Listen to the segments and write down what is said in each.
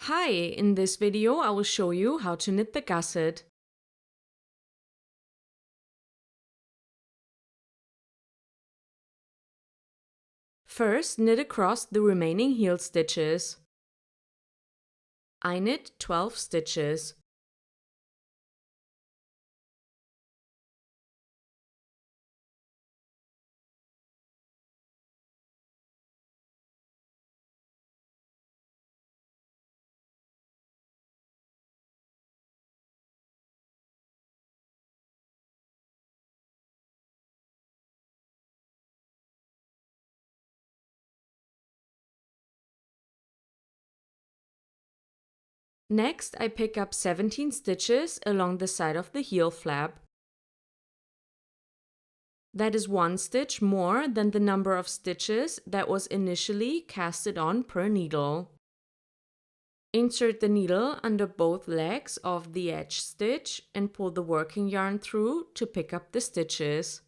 Hi, in this video I will show you how to knit the gusset. First, knit across the remaining heel stitches. I knit 12 stitches. Next, I pick up 17 stitches along the side of the heel flap. That is 1 stitch more than the number of stitches that was initially casted on per needle. Insert the needle under both legs of the edge stitch and pull the working yarn through to pick up the stitches.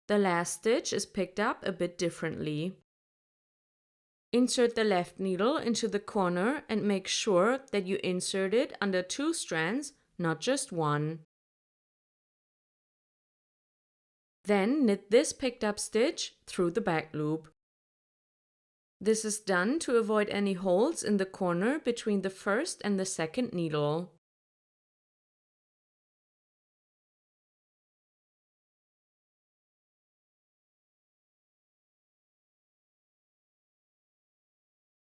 The last stitch is picked up a bit differently. Insert the left needle into the corner and make sure that you insert it under 2 strands, not just one. Then knit this picked up stitch through the back loop. This is done to avoid any holes in the corner between the first and the second needle.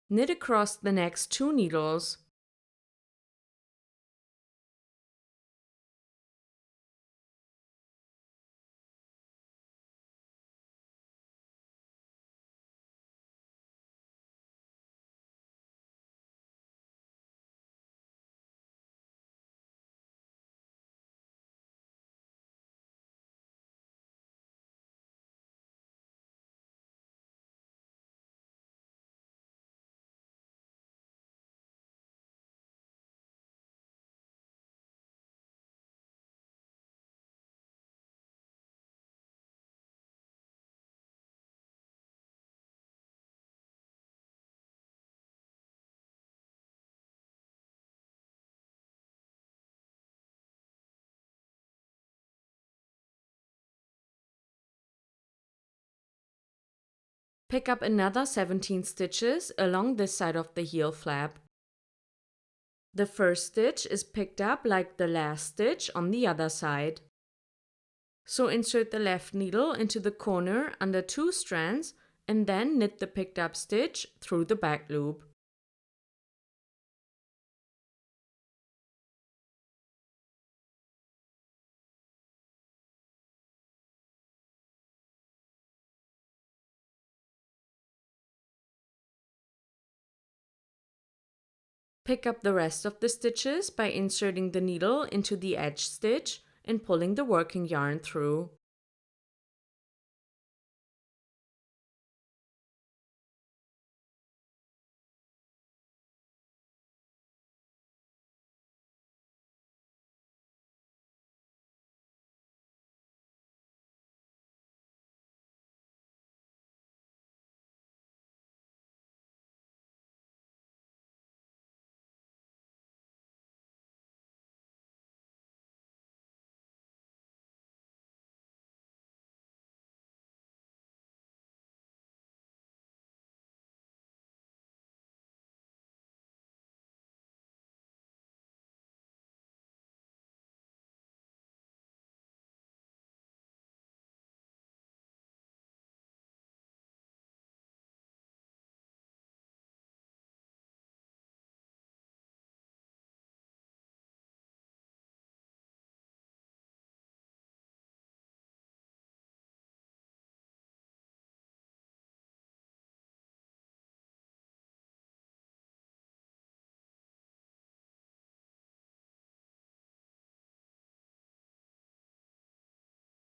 Knit across the next 2 needles. Pick up another 17 stitches along this side of the heel flap. The first stitch is picked up like the last stitch on the other side. So insert the left needle into the corner under 2 strands and then knit the picked up stitch through the back loop. Pick up the rest of the stitches by inserting the needle into the edge stitch and pulling the working yarn through.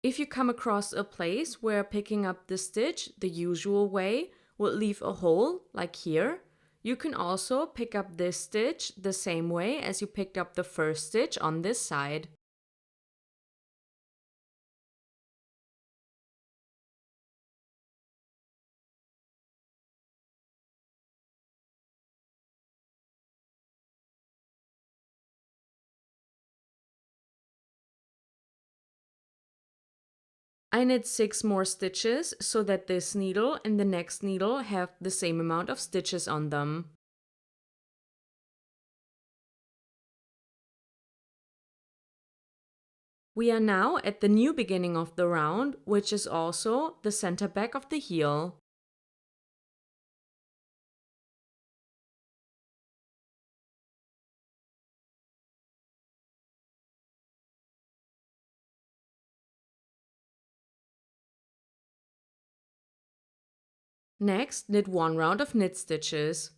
If you come across a place where picking up the stitch the usual way would leave a hole, like here, you can also pick up this stitch the same way as you picked up the first stitch on this side. I knit 6 more stitches so that this needle and the next needle have the same amount of stitches on them. We are now at the new beginning of the round, which is also the center back of the heel. Next, knit 1 round of knit stitches.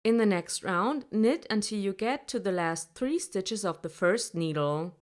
In the next round, knit until you get to the last 3 stitches of the first needle.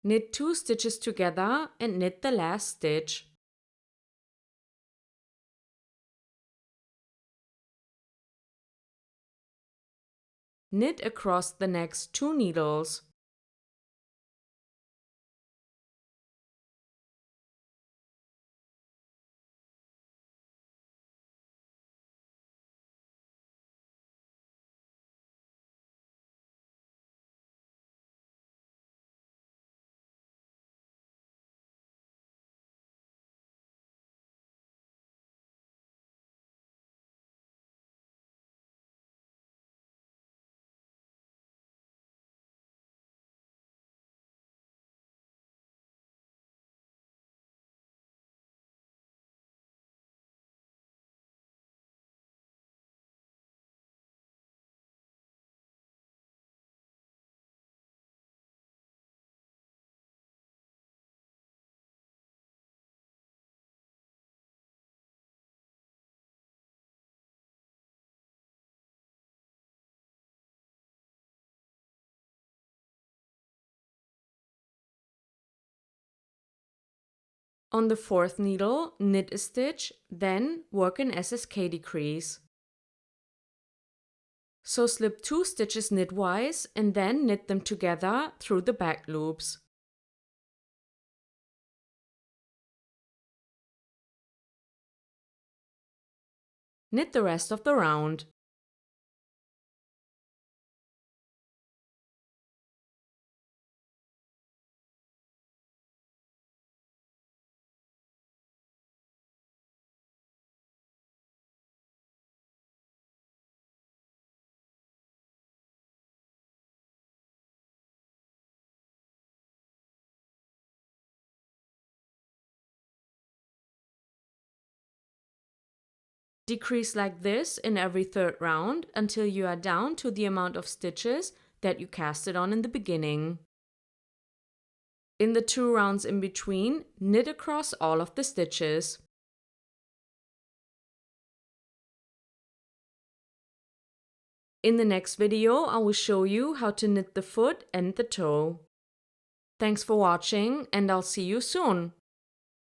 Knit 2 stitches together and knit the last stitch. Knit across the next 2 needles. On the 4th needle, knit a stitch, then work an SSK decrease. So slip 2 stitches knitwise and then knit them together through the back loops. Knit the rest of the round. Decrease like this in every 3rd round until you are down to the amount of stitches that you casted on in the beginning. In the 2 rounds in between, knit across all of the stitches. In the next video, I will show you how to knit the foot and the toe. Thanks for watching, and I'll see you soon!